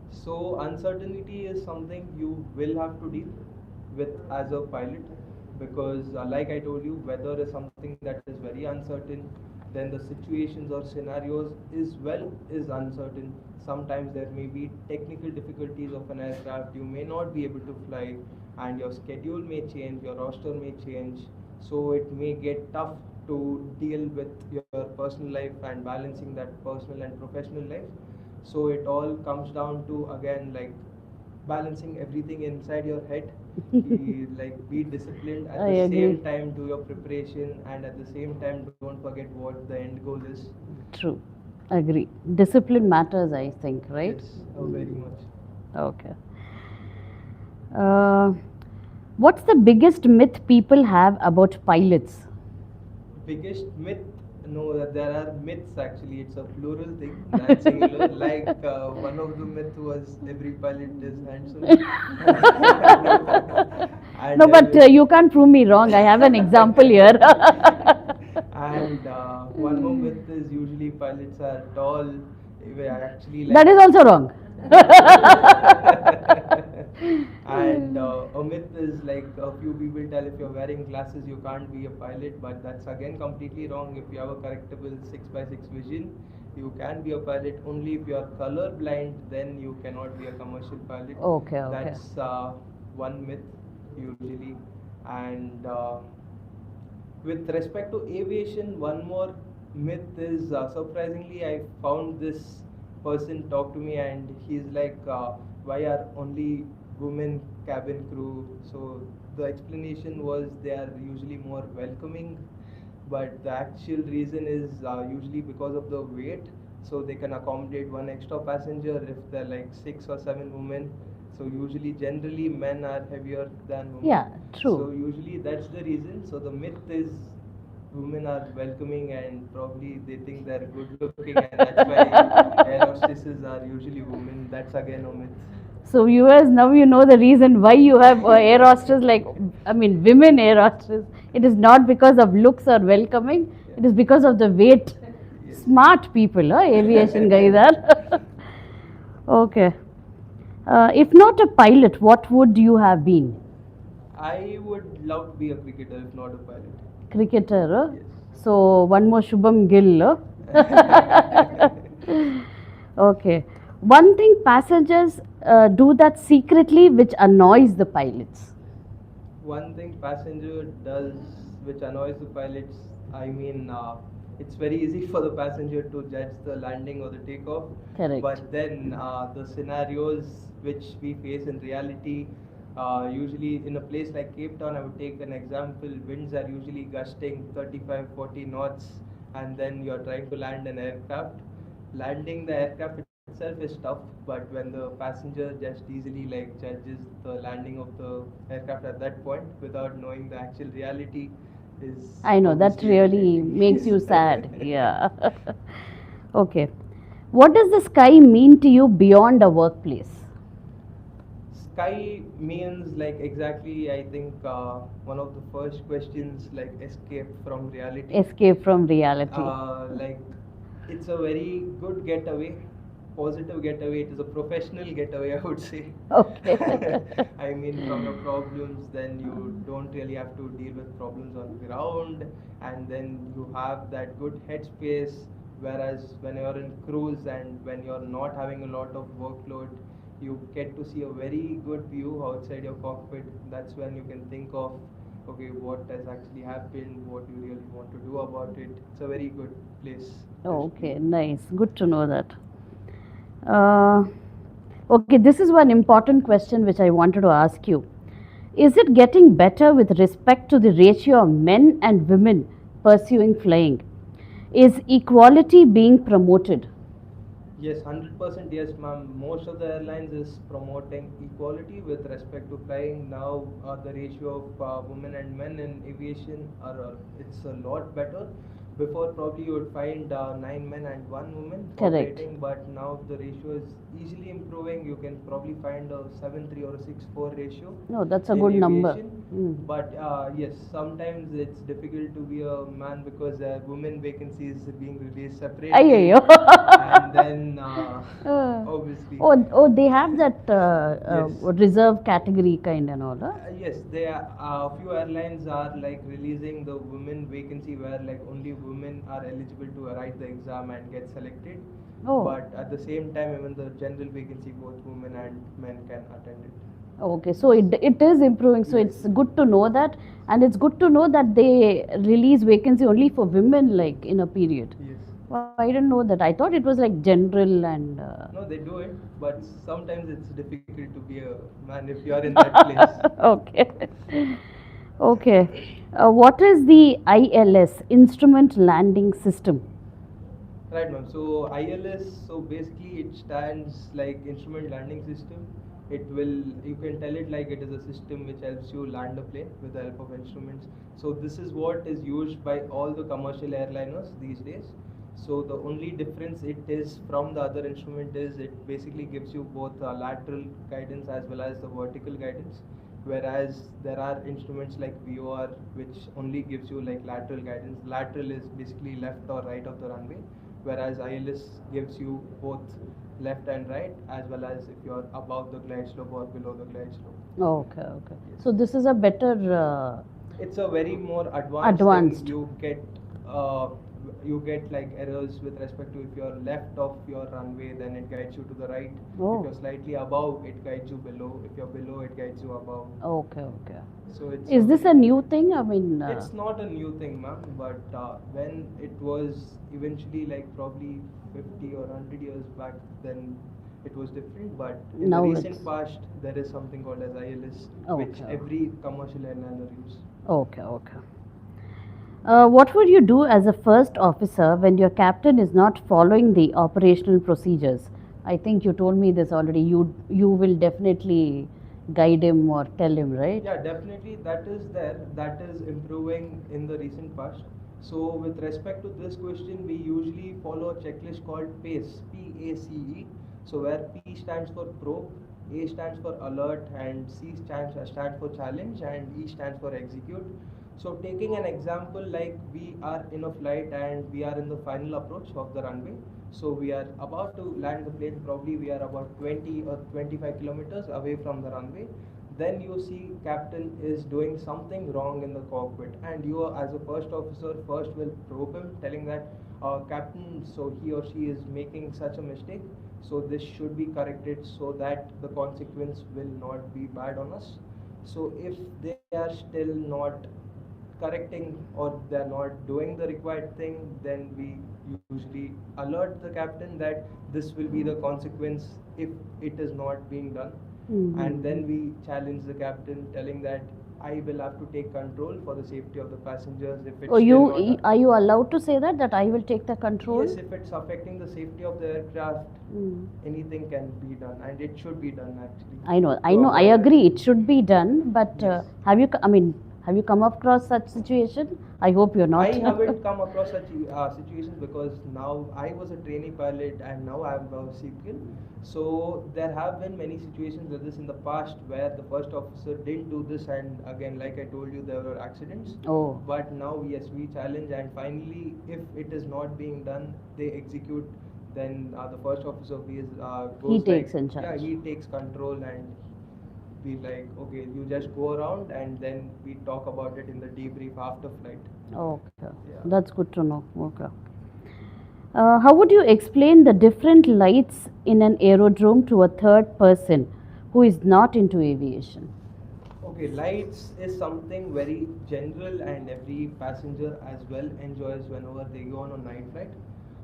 So uncertainty is something you will have to deal with as a pilot, because like I told you, weather is something that is very uncertain. Then the situations or scenarios is uncertain. Sometimes there may be technical difficulties of an aircraft. You may not be able to fly, and your schedule may change, your roster may change. So it may get tough to deal with your personal life and balancing that personal and professional life. So it all comes down to again like balancing everything inside your head. Like be disciplined at I the agree. same time, do your preparation, and at the same time don't forget what the end goal is. True. Agree. Discipline matters, I think, right? Yes, very Mm. much. Okay. Uh, what's the biggest myth people have about pilots? Biggest myth, No, there are myths actually. It's a plural thing, not singular. Like one of the myth was every pilot is handsome, and No, but you can't prove me wrong. I have an example here. and one more myth is usually pilots are tall. We are actually That like is also wrong. and a myth is like a few people tell if you're wearing glasses you can't be a pilot, but that's again completely wrong. If you have a correctable 6 by 6 vision, you can be a pilot. Only if you are color blind, then you cannot be a commercial pilot. Okay, okay. That's one myth usually. And with respect to aviation, one more myth is surprisingly, I found this person talk to me and he's like, why are only women cabin crew? So the explanation was they are usually more welcoming, but the actual reason is usually because of the weight. So they can accommodate one extra passenger if they're like 6 or 7 women. So usually, generally, men are heavier than women. Yeah, So true. usually that's the reason. So the myth is women are welcoming and probably they think they're good looking and that's why air hostesses are usually women. That's again a myth. So viewers, now you know the reason why you have air hostess like, I mean, women air hostess. It is not because of looks or welcoming. It is because of the weight. Yes. Smart people, aviation guys are. Okay. If not a pilot, what would you have been? I would love to be a cricketer if not a pilot. Cricketer. Yes. So one more Shubham Gill. Okay. One thing passengers do that secretly which annoys the pilots. One thing passenger does which annoys the pilots, I mean, it's very easy for the passenger to judge the landing or the takeoff. Correct. But then the scenarios which we face in reality, usually in a place like Cape Town, I would take an example, winds are usually gusting 35, 40 knots, and then you're trying to land an aircraft. Landing the aircraft itself is tough, but when the passenger just easily like judges the landing of the aircraft at that point without knowing the actual reality is I know that obviously really irritating. makes you sad. Yeah. Okay. What does the sky mean to you beyond a workplace? Sky means like exactly, I think one of the first questions like escape from reality. Escape from reality. Like it's a very good getaway, positive getaway. It is a professional getaway, I would say. Okay. I mean, from your problems, then you don't really have to deal with problems on ground, and then you have that good headspace. Whereas when you're in cruise and when you're not having a lot of workload, you get to see a very good view outside your cockpit. That's when you can think of, okay, what has actually happened, what you really want to do about it. It's a very good place. Okay, nice. Good to know that. Uh, okay, this is one important question which I wanted to ask you. Is it getting better with respect to the ratio of men and women pursuing flying? Is equality being promoted? Yes, 100% yes, ma'am. Most of the airlines is promoting equality with respect to flying. Now, the ratio of women and men in aviation it's a lot better. Before, probably you would find 9 men and 1 woman Correct. operating, but now the ratio is easily improving. You can probably find a 7:3 or a 6:4 ratio No, that's a in good number. aviation. Mm. But yes, sometimes it's difficult to be a man because women vacancies are being released separately, Ayyo. and then obviously Oh, they have that yes. reserve category kind and all. Huh? Yes, there are few airlines are like releasing the women vacancy where like only women are eligible to write the exam and get selected. Oh. But at the same time, even the general vacancy, both women and men can attend it. Okay, so it is improving. So Yes. it's good to know that, and it's good to know that they release vacancy only for women, like in a period. Yes. Well, I didn't know that. I thought it was like general and. No, they do it, but sometimes it's difficult to be a man if you're in that place. Okay. Okay. What is the ILS, Instrument Landing System? Right, ma'am. So ILS, so basically it stands like Instrument Landing System. It will, you can tell it like it is a system which helps you land a plane with the help of instruments. So this is what is used by all the commercial airliners these days. So the only difference it is from the other instrument is it basically gives you both lateral guidance as well as the vertical guidance, whereas there are instruments like VOR which only gives you like lateral guidance. Lateral is basically left or right of the runway, whereas ILS gives you both left and right, as well as if you're above the glide slope or below the glide slope. Okay, okay. Yes. So this is a better It's a very more advanced advanced. thing. You get like errors with respect to if you're left of your runway, then it guides you to the right. Oh. If you're slightly above, it guides you below. If you're below, it guides you above. Okay, okay. So it's Is this a new thing? I mean, it's not a new thing, ma'am, but when it was eventually like probably 50 or 100 years back, then it was different. But in Now the it's- recent past, there is something called as ILS, which Okay. every commercial airliner use. Okay, okay. What would you do as a first officer when your captain is not following the operational procedures? I think you told me this already. You will definitely guide him or tell him, right? Yeah, definitely that is there. That is improving in the recent past. So with respect to this question, we usually follow a checklist called PACE, P-A-C-E. So where P stands for probe, A stands for alert, and C stands for challenge, and E stands for execute. So taking an example, like we are in a flight and we are in the final approach of the runway. So we are about to land the plane, probably we are about 20 or 25 kilometers away from the runway. Then you see captain is doing something wrong in the cockpit, and you as a first officer first will probe him, telling that captain, so he or she is making such a mistake, so this should be corrected so that the consequence will not be bad on us. So if they are still not correcting or they're not doing the required thing, then we usually alert the captain that this will be the consequence if it is not being done. And then we challenge the captain, telling that I will have to take control for the safety of the passengers if it's Oh, still not done. are you allowed to say that I will take the control? Yes, if it's affecting the safety of the aircraft, anything can be done, and it should be done actually. I know, To I avoid agree. that. It should be done, but Yes. have you come across such situation? I hope you're not. I haven't come across such situations because now I was a trainee pilot and now I'm a CPL. So there have been many situations like this in the past where the first officer didn't do this, and again, like I told you, there were accidents. Oh. But now, yes, we challenge, and finally, if it is not being done, they execute. Then the first officer goes He takes like, in charge. yeah, he takes control and be like, okay, you just go around, and then we talk about it in the debrief after flight. Okay, Yeah. that's good to know. Okay. How would you explain the different lights in an aerodrome to a third person who is not into aviation? Okay, lights is something very general and every passenger as well enjoys whenever they go on a night flight.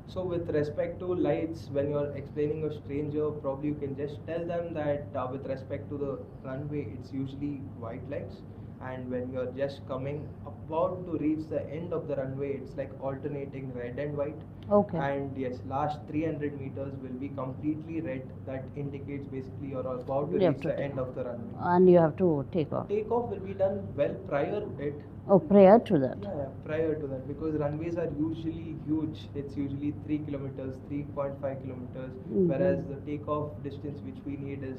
So with respect to lights, when you're explaining a stranger, probably you can just tell them that with respect to the runway, it's usually white lights. And when you're just coming about to reach the end of the runway, it's like alternating red and white. Okay. And yes, last 300 meters will be completely red. That indicates basically you're about to You have reach to the take end of the runway. And you have to take off. Takeoff will be done well prior it. Oh, prior to that. Yeah, prior to that, because runways are usually huge. It's usually 3 kilometers, 3.5 kilometers, whereas the takeoff distance which we need is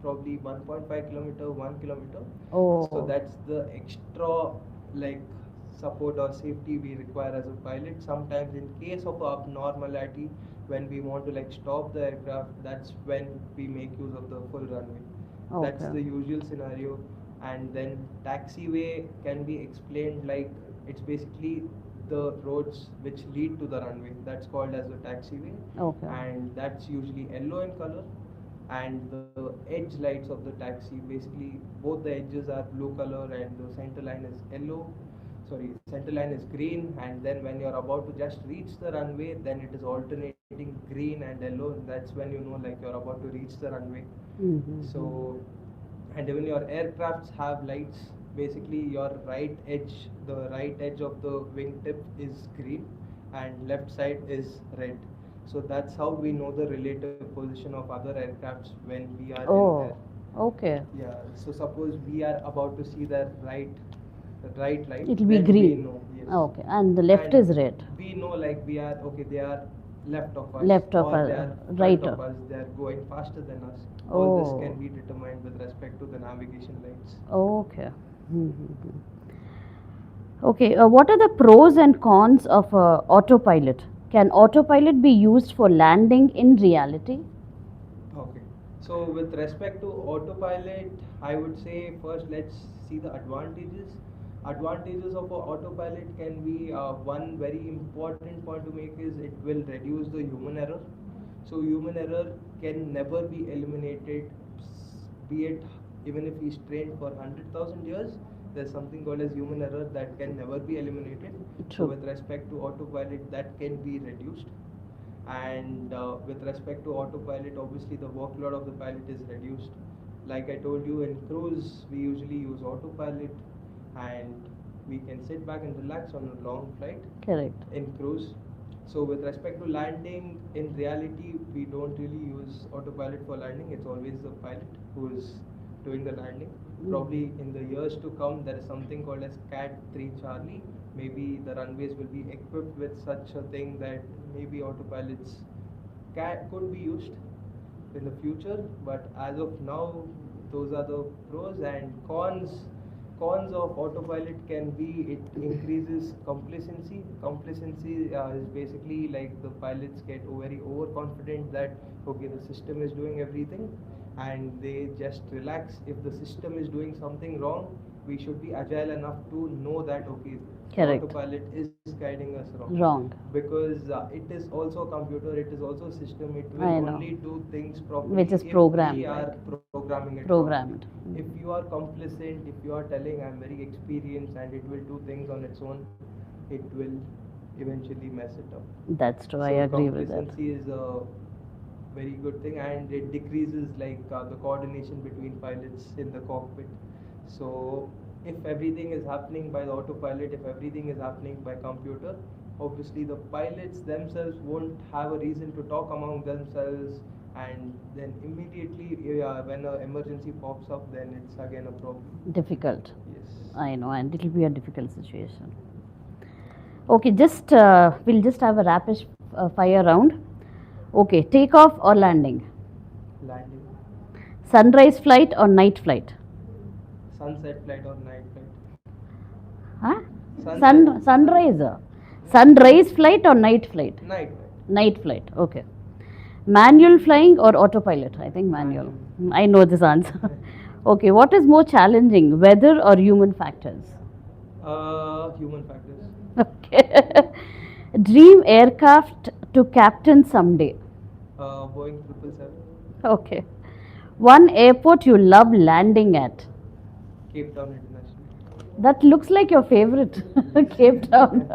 probably 1.5 kilometer, 1 kilometer. Oh. So that's the extra like support or safety we require as a pilot. Sometimes in case of abnormality, when we want to like stop the aircraft, that's when we make use of the full runway. That's Okay. the usual scenario. And then taxiway can be explained like it's basically the roads which lead to the runway. That's called as the taxiway. Okay. And that's usually yellow in color. And the edge lights of the taxi, basically both the edges are blue color and the center line is yellow. Sorry, center line is green, and then when you're about to just reach the runway, then it is alternating green and yellow, and that's when you know like you're about to reach the runway. So, and even your aircrafts have lights. Basically, your right edge, the right edge of the wingtip is green, and left side is red. So that's how we know the relative position of other aircrafts when we are in air. Oh, okay. Yeah, so suppose we are about to see the right light, It'll be then we green. know, yes. Okay, and the left is And red. we know like we are okay, they are left of us Left of or they are right. front of us, they are going faster than us. All this Oh, can be determined with respect to the navigation lights. okay. Mm-hmm. Okay, what are the pros and cons of autopilot? Can autopilot be used for landing in reality? Okay. So with respect to autopilot, I would say first let's see the advantages. Advantages of a autopilot can be one very important point to make is it will reduce the human error. So human error can never be eliminated, be it even if he's trained for 100,000 years. There's something called as human error that can never be eliminated. So True. with respect to autopilot, that can be reduced. And with respect to autopilot, obviously the workload of the pilot is reduced. Like I told you, in cruise we usually use autopilot, and we can sit back and relax on a long flight Correct. in cruise. So with respect to landing, in reality we don't really use autopilot for landing. It's always the pilot who is doing the landing. Probably in the years to come, there is something called as CAT 3 Charlie. Maybe the runways will be equipped with such a thing that maybe autopilots could be used in the future. But as of now, those are the pros and cons. Cons of autopilot can be it increases complacency. Complacency is basically like the pilots get very overconfident that okay, the system is doing everything, and they just relax. If the system is doing something wrong, we should be agile enough to know that okay, Correct. autopilot is guiding us wrong. Wrong. Because it is also a computer, it is also a system, it will I know. only do things properly Which is if programmed, we are right? programming it Programmed. properly. If you are complacent, if you are telling I'm very experienced and it will do things on its own, it will eventually mess it up. That's true. I So agree with that. complacency is a very good thing, and it decreases like the coordination between pilots in the cockpit. So if everything is happening by the autopilot, if everything is happening by computer, obviously the pilots themselves won't have a reason to talk among themselves, and then immediately when an emergency pops up, then it's again a problem. Difficult. Yes. I know, and it'll be a difficult situation. Okay, just we'll just have a rapid fire round. Okay, takeoff or landing? Landing. Sunrise flight or night flight? Sunset flight or night flight? Huh? Sunset. Sunrise. Sunrise flight or night flight? Night flight. Night flight. Okay. Manual flying or autopilot? I think manual. I know this answer. Okay, what is more challenging, weather or human factors? Human factors. Okay. Dream aircraft to captain someday. Boeing 777. Okay. One airport you love landing at. Cape Town International. That looks like your favorite, Cape Town.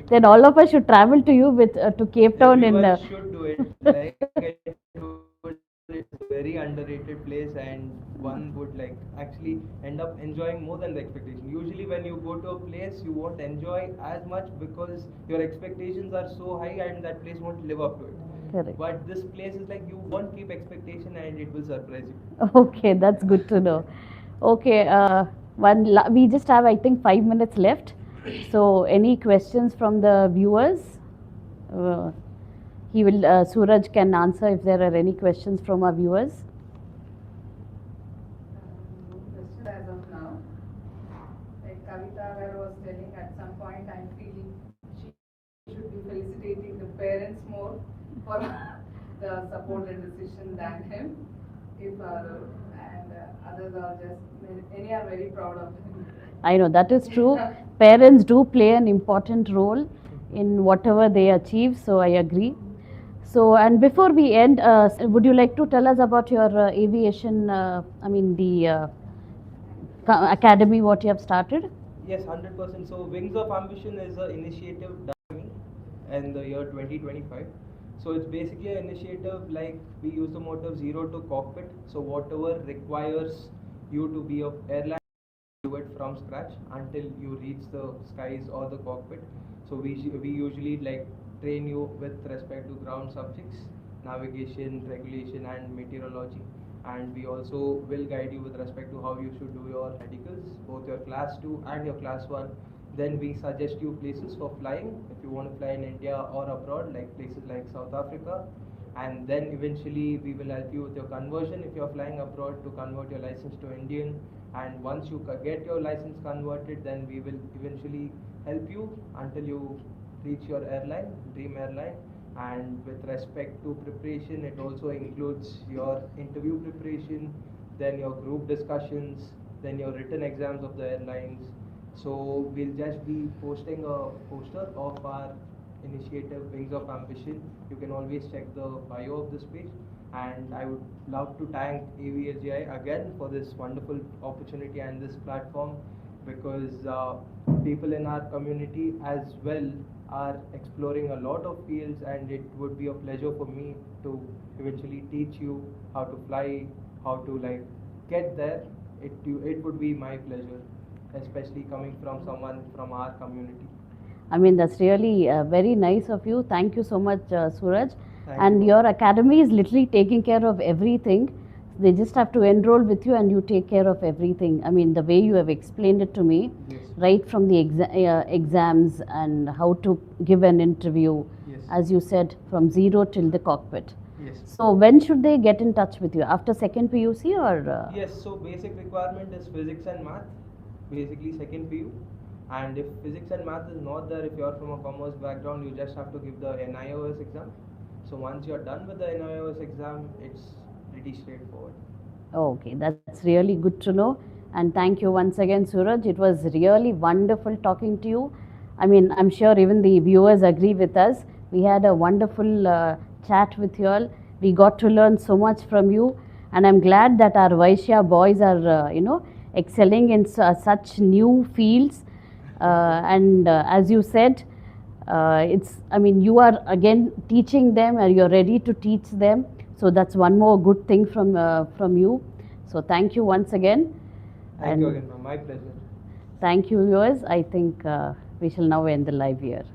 Then all of us should travel to you with to Cape Town in. Everyone should do it. Like I told, it's a very underrated place, and one would like actually end up enjoying more than the expectation. Usually, when you go to a place, you won't enjoy as much because your expectations are so high, and that place won't live up to it. Correct. But this place is like you won't keep expectation, and it will surprise you. Okay, that's good to know. Okay, we just have I think 5 minutes left. So, any questions from the viewers? Uh, he will Suraj can answer if there are any questions from our viewers. No question as of now. Like Kavita Agar was telling, at some point I'm feeling she should be felicitating the parents more for the support and decision than him. If and others are just many are very proud of him. I know that is true. Parents do play an important role in whatever they achieve, so I agree. So, and before we end, would you like to tell us about your aviation, I mean, the academy, what you have started? Yes, 100%. So Wings of Ambition is an initiative done by me in the year 2025. So it's basically an initiative like we use the motto zero to cockpit. So whatever requires you to be of airline, do it from scratch until you reach the skies or the cockpit. So we usually like train you with respect to ground subjects, navigation, regulation, and meteorology. And we also will guide you with respect to how you should do your medicals, both your class 2 and your class 1. Then we suggest you places for flying if you want to fly in India or abroad, like places like South Africa. And then eventually we will help you with your conversion if you're flying abroad to convert your license to Indian. And once you get your license converted, then we will eventually help you until you reach your airline, dream airline. And with respect to preparation, it also includes your interview preparation, then your group discussions, then your written exams of the airlines. So we'll just be posting a poster of our initiative Wings of Ambition. You can always check the bio of this page. And I would love to thank AVLGI again for this wonderful opportunity and this platform, because people in our community as well are exploring a lot of fields, and it would be a pleasure for me to eventually teach you how to fly, how to like get there. It would be my pleasure, especially coming from someone from our community. I mean, that's really very nice of you. Thank you so much, Suraj. Thank And you. your academy is literally taking care of everything. They just have to enroll with you and you take care of everything. I mean, the way you have explained it to me, Yes. right from the exams and how to give an interview, Yes. as you said, from zero till the cockpit. Yes. So, when should they get in touch with you? After second PUC or? Yes, so basic requirement is physics and math, basically second PU. And if physics and math is not there, if you're from a commerce background, you just have to give the NIOS exam. So once you're done with the NIOS exam, it's pretty straightforward. Okay, that's really good to know. And thank you once again, Suraj. It was really wonderful talking to you. I mean, I'm sure even the viewers agree with us. We had a wonderful chat with you all. We got to learn so much from you. And I'm glad that our Vaishya boys are, excelling in such new fields. And as you said, I mean, you are again teaching them and you're ready to teach them. So that's one more good thing from you. So thank you once again. Thank you again, ma'am. My pleasure. Thank you, viewers. I think we shall now end the live here.